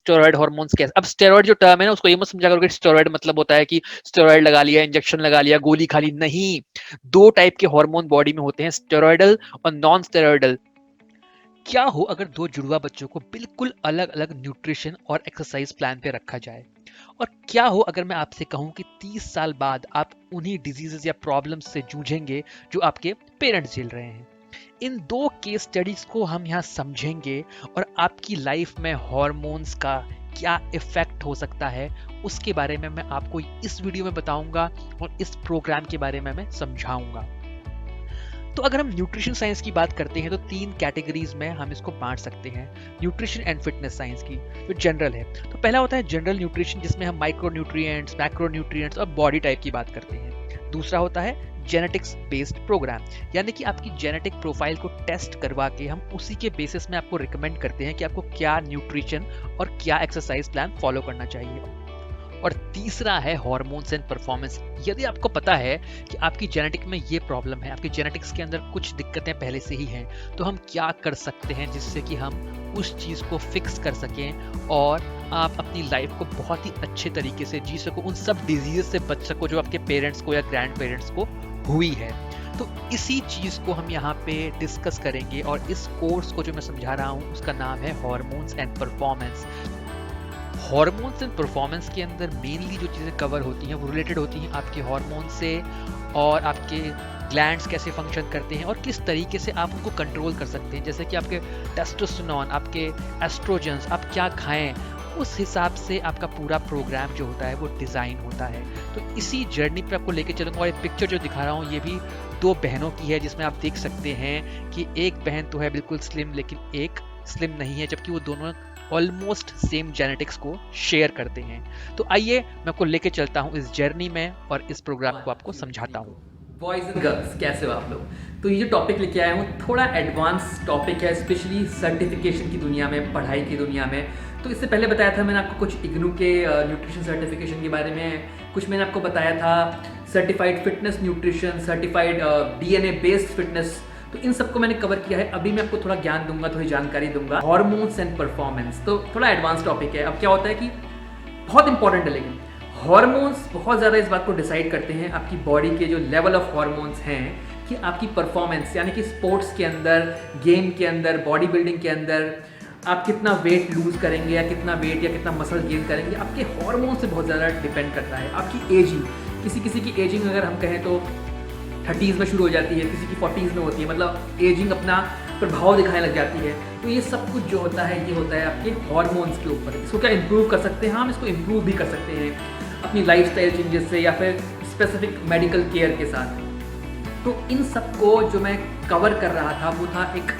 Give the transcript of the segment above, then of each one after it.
Steroid hormones कैसे। अब steroid जो टर्म है ना, उसको ये मत समझा करो कि स्टेरॉइड मतलब होता है कि स्टेरॉइड लगा लिया, इंजेक्शन लगा लिया, गोली खा ली। नहीं, दो टाइप के हार्मोन बॉडी में होते हैं, स्टेरॉइडल और नॉन स्टेरॉइडल। क्या हो अगर दो जुड़वा बच्चों को बिल्कुल अलग अलग न्यूट्रिशन और एक्सरसाइज प्लान पे रखा जाए, और क्या हो अगर मैं आपसे कहूं कि 30 साल बाद आप उन्हीं डिजीजेस या प्रॉब्लम्स से जूझेंगे जो आपके पेरेंट्स झेल रहे हैं। इन दो केस स्टडीज को हम यहाँ समझेंगे, और आपकी लाइफ में हॉर्मोन्स का क्या इफेक्ट हो सकता है उसके बारे में मैं आपको इस वीडियो में बताऊंगा, और इस प्रोग्राम के बारे में मैं समझाऊंगा। तो अगर हम न्यूट्रिशन साइंस की बात करते हैं तो तीन कैटेगरीज में हम इसको बांट सकते हैं न्यूट्रिशन एंड फिटनेस साइंस की, जो जनरल है। तो पहला होता है जनरल न्यूट्रिशन, जिसमें हम माइक्रो न्यूट्रिएंट्स, मैक्रो न्यूट्रिएंट्स और बॉडी टाइप की बात करते हैं। दूसरा होता है जेनेटिक्स बेस्ड प्रोग्राम, यानी कि आपकी जेनेटिक प्रोफाइल को टेस्ट करवा के हम उसी के बेसिस में आपको रिकमेंड करते हैं कि आपको क्या न्यूट्रिशन और क्या एक्सरसाइज प्लान फॉलो करना चाहिए। और तीसरा है हॉर्मोन्स एंड परफॉर्मेंस। यदि आपको पता है कि आपकी जेनेटिक में ये प्रॉब्लम है, आपकी जेनेटिक्स के अंदर कुछ दिक्कतें पहले से ही हैं, तो हम क्या कर सकते हैं जिससे कि हम उस चीज़ को फिक्स कर सकें और आप अपनी लाइफ को बहुत ही अच्छे तरीके से जी सको, उन सब डिजीज से बच सको जो आपके पेरेंट्स को या ग्रैंड पेरेंट्स को हुई है। तो इसी चीज़ को हम यहाँ पे डिस्कस करेंगे, और इस कोर्स को जो मैं समझा रहा हूँ उसका नाम है hormones and performance. Hormones and performance के अंदर मेनली जो चीज़ें कवर होती हैं वो रिलेटेड होती हैं आपके हॉर्मोन से, और आपके ग्लैंड्स कैसे फंक्शन करते हैं और किस तरीके से आप उनको कंट्रोल कर सकते हैं। जैसे कि आपके टेस्टोस्टेरोन, आपके एस्ट्रोजेंस, आप क्या खाएं, उस हिसाब से आपका पूरा प्रोग्राम जो होता है वो डिज़ाइन होता है। तो इसी जर्नी पे आपको लेके चलूँगा। और ये पिक्चर जो दिखा रहा हूँ ये भी दो बहनों की है, जिसमें आप देख सकते हैं कि एक बहन तो है बिल्कुल स्लिम, लेकिन एक स्लिम नहीं है, जबकि वो दोनों ऑलमोस्ट सेम जेनेटिक्स को शेयर करते हैं। तो आइए मैं आपको लेके चलता हूँ इस जर्नी में और इस प्रोग्राम को आपको समझाता हूँ। बॉयज़ एंड गर्ल्स, कैसे हो आप लोग? तो ये जो टॉपिक लेके आया हूँ थोड़ा एडवांस टॉपिक है, स्पेशली सर्टिफिकेशन की दुनिया में, पढ़ाई की दुनिया में। तो इससे पहले बताया था मैंने आपको कुछ इग्नू के न्यूट्रिशन सर्टिफिकेशन के बारे में, कुछ मैंने आपको बताया था certified fitness nutrition, certified DNA based fitness. तो इन सबको मैंने कवर किया है। अभी मैं आपको थोड़ा ज्ञान दूंगा, थोड़ी जानकारी दूंगा हॉर्मोन्स एंड परफॉर्मेंस। तो थोड़ा एडवांस टॉपिक है। अब क्या होता है कि बहुत इंपॉर्टेंट है, लेकिन हॉर्मोन्स बहुत ज़्यादा इस बात को डिसाइड करते हैं, आपकी बॉडी के जो लेवल ऑफ हॉर्मोन्स हैं, कि आपकी परफॉर्मेंस, यानी कि स्पोर्ट्स के अंदर, गेम के अंदर, बॉडी बिल्डिंग के अंदर आप कितना वेट लूज करेंगे या कितना वेट या कितना मसल गेन करेंगे, आपके हॉर्मोन से बहुत ज़्यादा डिपेंड करता है। आपकी एजिंग, किसी किसी की एजिंग अगर हम कहें तो 30s में शुरू हो जाती है, किसी की 40s में होती है, मतलब एजिंग अपना प्रभाव दिखाने लग जाती है। तो ये सब कुछ जो होता है ये होता है आपके हॉर्मोन्स के ऊपर। इसको क्या इम्प्रूव कर सकते हैं? हम इसको इम्प्रूव भी कर सकते हैं अपनी लाइफस्टाइल चेंजेस से या फिर स्पेसिफिक मेडिकल केयर के साथ। तो इन सब को जो मैं कवर कर रहा था वो था एक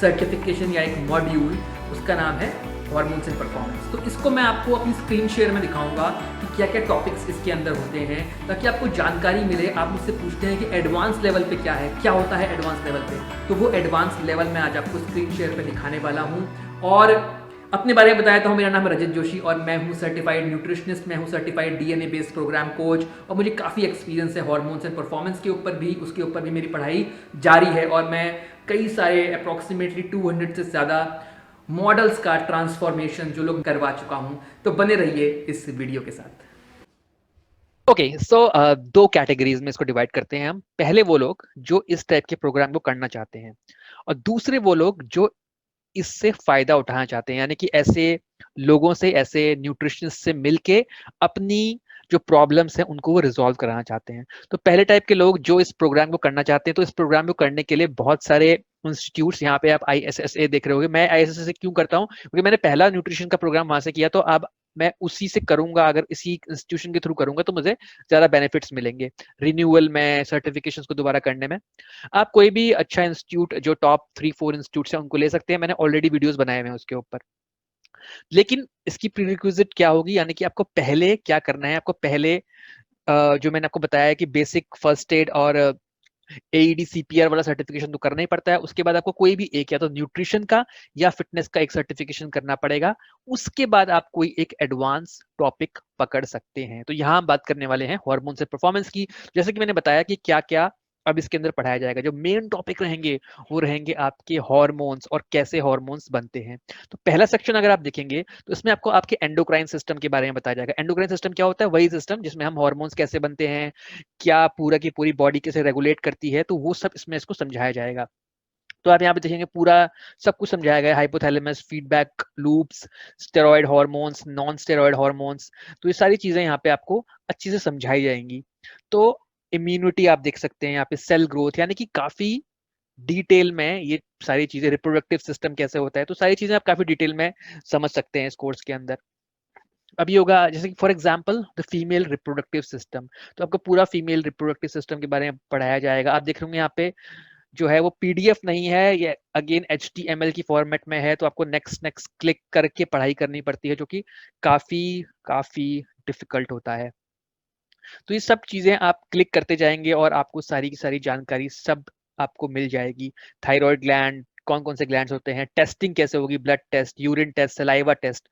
सर्टिफिकेशन या एक मॉड्यूल, उसका नाम है हॉर्मोन्स एंड परफॉर्मेंस। तो इसको मैं आपको अपनी स्क्रीन शेयर में दिखाऊंगा कि क्या क्या टॉपिक्स इसके अंदर होते हैं, ताकि आपको जानकारी मिले। आप मुझसे पूछते हैं कि एडवांस लेवल पे क्या है, क्या होता है एडवांस लेवल पे, तो वो एडवांस लेवल मैं आज आपको स्क्रीन शेयर पे दिखाने वाला हूँ। और अपने बारे में बताया था, मेरा नाम है रजत जोशी और मैं हूँ सर्टिफाइड न्यूट्रिशनिस्ट, मैं हूँ certified DNA based programme coach, और मुझे काफ़ी एक्सपीरियंस है हॉर्मोन्स एंड परफॉर्मेंस के ऊपर भी। उसके ऊपर भी मेरी पढ़ाई जारी है, और मैं कई सारे अप्रॉक्सीमेटली 200 से ज़्यादा मॉडल्स का ट्रांसफॉर्मेशन जो लोग करवा चुका हूँ। तो बने रहिए इस वीडियो के साथ। ओके, सो दो कैटेगरीज में इसको डिवाइड करते हैं हम। पहले वो लोग जो इस टाइप के प्रोग्राम को करना चाहते हैं, और दूसरे वो लोग जो इससे फायदा उठाना चाहते हैं, यानी कि ऐसे लोगों से, ऐसे न्यूट्रिशनिस्ट से मिलके अपनी जो प्रॉब्लम्स हैं उनको वो रिजॉल्व कराना चाहते हैं। तो पहले टाइप के लोग जो इस प्रोग्राम को करना चाहते हैं, तो इस प्रोग्राम को करने के लिए बहुत सारे इंस्टीट्यूट्स, यहाँ पे आप ISSA देख रहे होगे। मैं ISSA क्यों करता हूँ? क्योंकि मैंने पहला न्यूट्रिशन का प्रोग्राम वहां से किया, तो अब मैं उसी से करूंगा। अगर इसी इंस्टीट्यूशन के थ्रू करूंगा तो मुझे ज्यादा बेनिफिट्स मिलेंगे रिन्यूअल में, सर्टिफिकेशंस को दोबारा करने में। आप कोई भी अच्छा इंस्टीट्यूट जो टॉप 3-4 इंस्टीट्यूट है उनको ले सकते हैं। मैंने ऑलरेडी वीडियोस बनाए हुए हैं उसके ऊपर। लेकिन इसकी प्रीरिक्विजिट क्या होगी, यानी कि आपको पहले क्या करना है? आपको पहले जो मैंने आपको बताया है कि बेसिक फर्स्ट एड और AED CPR वाला सर्टिफिकेशन तो करना ही पड़ता है। उसके बाद आपको कोई भी एक, या तो न्यूट्रिशन का या फिटनेस का एक सर्टिफिकेशन करना पड़ेगा। उसके बाद आप कोई एक एडवांस टॉपिक पकड़ सकते हैं। तो यहाँ हम बात करने वाले हैं हॉर्मोन से परफॉर्मेंस की। जैसे कि मैंने बताया कि क्या क्या अब इसके अंदर पढ़ाया जाएगा। जो मेन टॉपिक रहेंगे वो रहेंगे आपके हार्मोन्स और कैसे हार्मोन्स बनते हैं। तो पहला सेक्शन अगर आप देखेंगे तो इसमें आपको आपके एंडोक्राइन सिस्टम के बारे में बताया जाएगा। एंडोक्राइन सिस्टम क्या होता है? वही सिस्टम जिसमें हम हार्मोन्स कैसे बनते हैं, क्या पूरा की पूरी बॉडी कैसे रेगुलेट करती है, तो वो सब इसमें इसको समझाया जाएगा। तो आप यहाँ पे देखेंगे पूरा सब कुछ समझाया गया है, hypothalamus, feedback loops, steroid hormones, non steroid hormones. तो ये सारी चीजें यहाँ पे आपको अच्छी से समझाई जाएंगी। तो इम्यूनिटी आप देख सकते हैं यहाँ पे, सेल ग्रोथ, यानी कि काफी डिटेल में ये सारी चीजें, रिप्रोडक्टिव सिस्टम कैसे होता है, तो सारी चीजें आप काफी डिटेल में समझ सकते हैं इस कोर्स के अंदर। अभी होगा जैसे कि for example the female reproductive system, तो आपको पूरा फीमेल रिप्रोडक्टिव सिस्टम के बारे में पढ़ाया जाएगा। आप देख रहे होंगे यहाँ पे जो है वो पीडीएफ नहीं है, ये अगेन एचटीएमएल की फॉर्मेट में है, तो आपको नेक्स्ट नेक्स्ट क्लिक करके पढ़ाई करनी पड़ती है, जो कि काफी काफी डिफिकल्ट होता है। तो ये सब चीजें आप क्लिक करते जाएंगे और आपको सारी की सारी जानकारी सब आपको मिल जाएगी। थायराइड ग्लैंड, कौन कौन से ग्लैंड्स होते हैं, टेस्टिंग कैसे होगी, blood test, urine test, saliva test,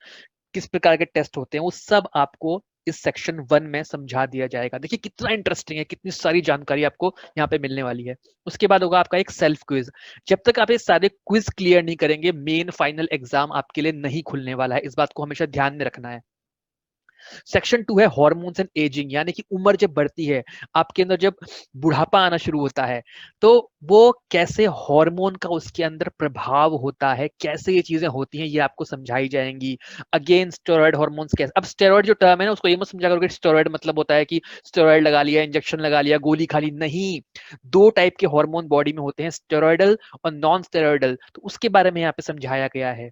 किस प्रकार के टेस्ट होते हैं, वो सब आपको इस सेक्शन 1 में समझा दिया जाएगा। देखिए कितना इंटरेस्टिंग है, कितनी सारी जानकारी आपको यहाँ पे मिलने वाली है। उसके बाद होगा आपका एक सेल्फ क्विज। जब तक आप ये सारे क्विज क्लियर नहीं करेंगे, मेन फाइनल एग्जाम आपके लिए नहीं खुलने वाला है, इस बात को हमेशा ध्यान में रखना है। सेक्शन 2 है हार्मोन्स एंड एजिंग, यानी कि उम्र जब बढ़ती है, आपके अंदर जब बुढ़ापा आना शुरू होता है, तो वो कैसे हार्मोन का उसके अंदर प्रभाव होता है, कैसे ये चीजें होती हैं, ये आपको समझाई जाएंगी। अगेन स्टेरॉइड हार्मोन्स कैसे, अब स्टेरॉइड जो टर्म है ना, उसको ये मत समझा करो कि स्टेरॉइड मतलब होता है कि स्टेरॉइड लगा लिया, इंजेक्शन लगा लिया, गोली खा ली, नहीं। दो टाइप के हार्मोन बॉडी में होते हैं, स्टेरॉइडल और नॉन स्टेरॉइडल, तो उसके बारे में यहाँ पे समझाया गया है।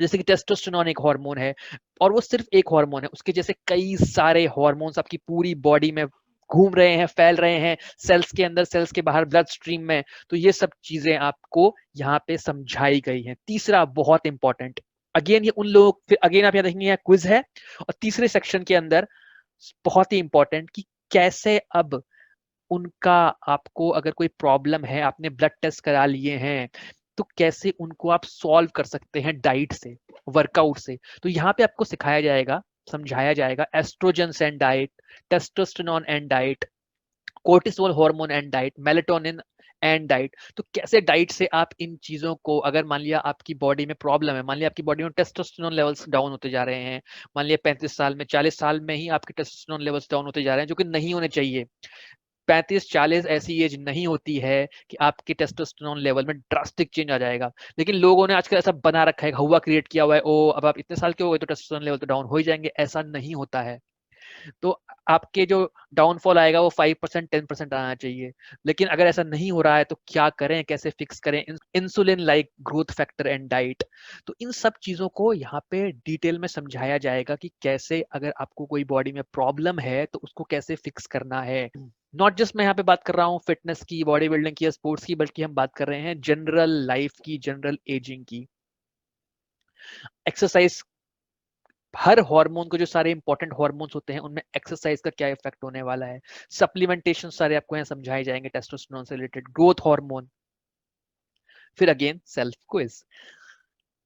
जैसे कि टेस्टोस्टेरोन एक हार्मोन है, और वो सिर्फ एक हार्मोन है, उसके जैसे कई सारे हार्मोन्स आपकी पूरी बॉडी में घूम रहे हैं, फैल रहे हैं, सेल्स के अंदर, सेल्स के बाहर, ब्लड स्ट्रीम में। तो ये सब चीजें आपको यहाँ पे समझाई गई हैं। तीसरा बहुत इंपॉर्टेंट, अगेन ये उन लोग, फिर अगेन आप यहाँ देखेंगे यहाँ क्विज है, और तीसरे सेक्शन के अंदर बहुत ही इंपॉर्टेंट कि कैसे अब उनका, आपको अगर कोई प्रॉब्लम है, आपने ब्लड टेस्ट करा लिए हैं, तो कैसे उनको आप सॉल्व कर सकते हैं डाइट से, वर्कआउट से। तो यहाँ पे आपको सिखाया जाएगा, समझाया जाएगा estrogen and diet, testosterone and diet, cortisol hormone and diet, melatonin and diet. तो कैसे डाइट से आप इन चीजों को, अगर मान लिया आपकी बॉडी में प्रॉब्लम है, मान लिया आपकी बॉडी में टेस्टोस्टेरोन लेवल्स डाउन होते जा रहे हैं, मान लिया 35 साल में, 40 साल में ही आपके टेस्टोस्टेरोन लेवल्स डाउन होते जा रहे हैं, जो कि नहीं होने चाहिए। 35-40 ऐसी एज नहीं होती है कि आपके टेस्टोस्टेरोन लेवल में ड्रास्टिक चेंज आ जाएगा। लेकिन लोगों ने आजकल ऐसा बना रखा है, हवा क्रिएट किया हुआ है, ओ अब आप इतने साल के हो गए तो टेस्टोस्टेरोन लेवल तो डाउन हो ही जाएंगे, ऐसा नहीं होता है। तो आपके जो डाउनफॉल आएगा वो 5%, 10% आना चाहिए। लेकिन अगर ऐसा नहीं हो रहा है तो क्या करें, कैसे फिक्स करें? Insulin like growth factor and diet. तो इन सब चीजों को यहाँ पे डिटेल में समझाया जाएगा कि कैसे अगर आपको कोई बॉडी में प्रॉब्लम है तो उसको कैसे फिक्स करना है। नॉट जस्ट मैं यहाँ पे बात कर रहा हूँ फिटनेस की, बॉडी बिल्डिंग की या स्पोर्ट्स की, बल्कि हम बात कर रहे हैं जनरल लाइफ की, जनरल एजिंग की। एक्सरसाइज, हर हार्मोन को, जो सारे इंपॉर्टेंट हार्मोन्स होते हैं उनमें एक्सरसाइज का क्या इफेक्ट होने वाला है, सप्लीमेंटेशन सारे आपको यहाँ समझाए जाएंगे, टेस्टोस्टेरोन से रिलेटेड, ग्रोथ हार्मोन। फिर अगेन सेल्फ क्विज।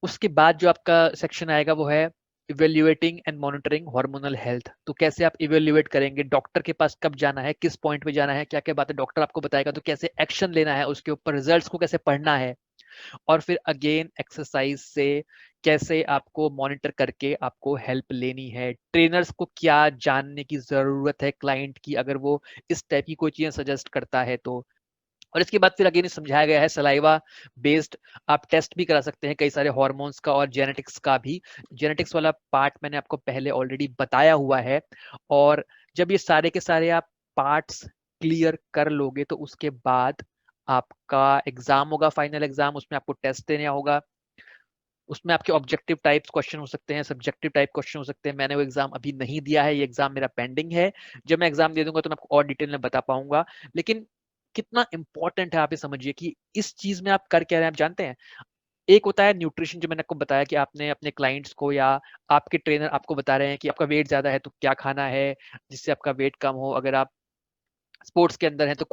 उसके बाद जो आपका सेक्शन आएगा वो है evaluating and monitoring hormonal health. तो कैसे आप इवेल्युएट करेंगे, डॉक्टर के पास कब जाना है, किस पॉइंट पे जाना है, क्या क्या बातें डॉक्टर आपको बताएगा, तो कैसे एक्शन लेना है उसके ऊपर, रिजल्ट्स को कैसे पढ़ना है। और फिर अगेन एक्सरसाइज से कैसे आपको मॉनिटर करके आपको हेल्प लेनी है, ट्रेनर्स को क्या जानने की जरूरत है क्लाइंट की, अगर वो इस टाइप की कोई चीजें सजेस्ट करता है तो। और इसके बाद फिर अगेन समझाया गया है सलाइवा बेस्ड आप टेस्ट भी करा सकते हैं, कई सारे हॉर्मोन्स का और जेनेटिक्स का भी। जेनेटिक्स वाला पार्ट मैंने आपको पहले ऑलरेडी बताया हुआ है। और जब ये सारे के सारे आप पार्ट्स क्लियर कर लोगे तो उसके बाद आपका एग्जाम होगा, फाइनल एग्जाम, उसमें आपको टेस्ट देना होगा। उसमें आपके ऑब्जेक्टिव टाइप्स क्वेश्चन हो सकते हैं, सब्जेक्टिव टाइप क्वेश्चन हो सकते हैं। मैंने वो एग्जाम अभी नहीं दिया है, ये एग्जाम मेरा पेंडिंग है। जब मैं एग्जाम दे दूंगा तो मैं आपको और डिटेल में बता पाऊंगा। लेकिन कितना इंपॉर्टेंट है आप ये समझिए कि इस चीज में आप कर क्या रहे हैं, आप जानते हैं। एक होता है न्यूट्रिशन, जो मैंने आपको बताया कि आपने अपने क्लाइंट्स को या आपके ट्रेनर आपको बता रहे हैं कि आपका वेट ज्यादा है तो क्या खाना है जिससे आपका वेट कम हो, अगर आप स्पोर्ट्स के अंदर है तो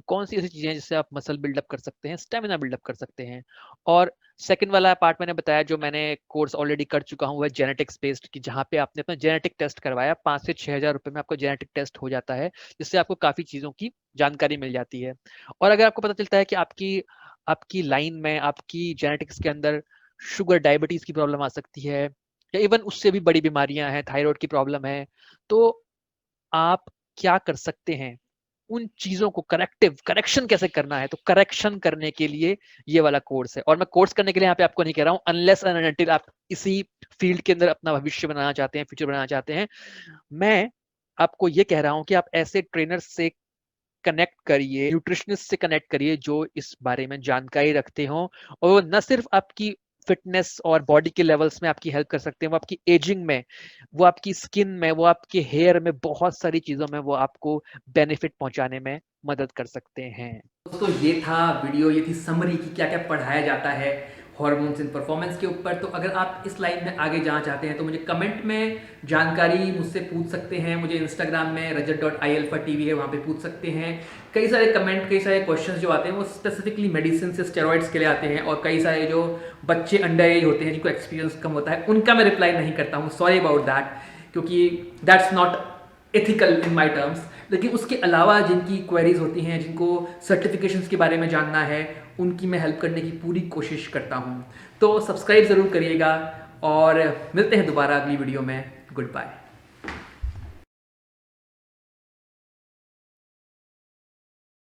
कौन सी ऐसी चीजें हैं जिससे आप मसल बिल्डअप कर सकते हैं, स्टेमिना बिल्डअप कर सकते हैं। और सेकंड वाला पार्ट मैंने बताया, जो मैंने कोर्स ऑलरेडी कर चुका हूँ, वह जेनेटिक्स बेस्ड की, जहाँ पे आपने अपना जेनेटिक टेस्ट करवाया, 5 से 6 हज़ार रुपए में आपको जेनेटिक टेस्ट हो जाता है, जिससे आपको काफी चीजों की जानकारी मिल जाती है। और अगर आपको पता चलता है कि आपकी आपकी लाइन में, आपकी जेनेटिक्स के अंदर शुगर डायबिटीज की प्रॉब्लम आ सकती है, या इवन उससे भी बड़ी बीमारियां हैं, थायराइड की प्रॉब्लम है, तो आप क्या कर सकते हैं, उन चीजों को करेक्शन कैसे करना है, तो करेक्शन करने के लिए ये वाला कोर्स है। और मैं कोर्स करने के लिए यहाँ पे आपको नहीं कह रहा हूँ, अनलेस एंड अनटिल आप इसी फील्ड के अंदर अपना भविष्य बनाना चाहते हैं, फ्यूचर बनाना चाहते हैं, मैं आपको ये कह रहा हूँ कि आप ऐसे ट्रेनर से कनेक्ट करिए, न्यूट्रिशनिस्ट से कनेक्ट करिए जो इस बारे में जानकारी रखते हो, और वो न सिर्फ आपकी फिटनेस और बॉडी के लेवल्स में आपकी हेल्प कर सकते हैं, वो आपकी एजिंग में, वो आपकी स्किन में, वो आपके हेयर में, बहुत सारी चीजों में वो आपको बेनिफिट पहुंचाने में मदद कर सकते हैं। दोस्तों ये था वीडियो, ये थी समरी कि क्या क्या पढ़ाया जाता है हॉर्मोन्स इन परफॉर्मेंस के ऊपर। तो अगर आप इस लाइन में आगे जाना चाहते हैं तो मुझे कमेंट में जानकारी मुझसे पूछ सकते हैं। मुझे इंस्टाग्राम में rajat.ialphatv है, वहाँ पे पूछ सकते हैं। कई सारे कमेंट, कई सारे क्वेश्चंस जो आते हैं वो स्पेसिफिकली मेडिसिन से, स्टेरॉइड्स के लिए आते हैं, और कई सारे जो बच्चे अंडर एज होते हैं जिनको एक्सपीरियंस कम होता है उनका मैं रिप्लाई नहीं करता हूँ, सॉरी अबाउट दैट, क्योंकि that's not ethical in my terms. लेकिन उसके अलावा जिनकी क्वेरीज होती हैं, जिनको सर्टिफिकेशंस के बारे में जानना है, उनकी मैं हेल्प करने की पूरी कोशिश करता हूँ। तो सब्सक्राइब ज़रूर करिएगा और मिलते हैं दोबारा अगली वीडियो में। Good bye.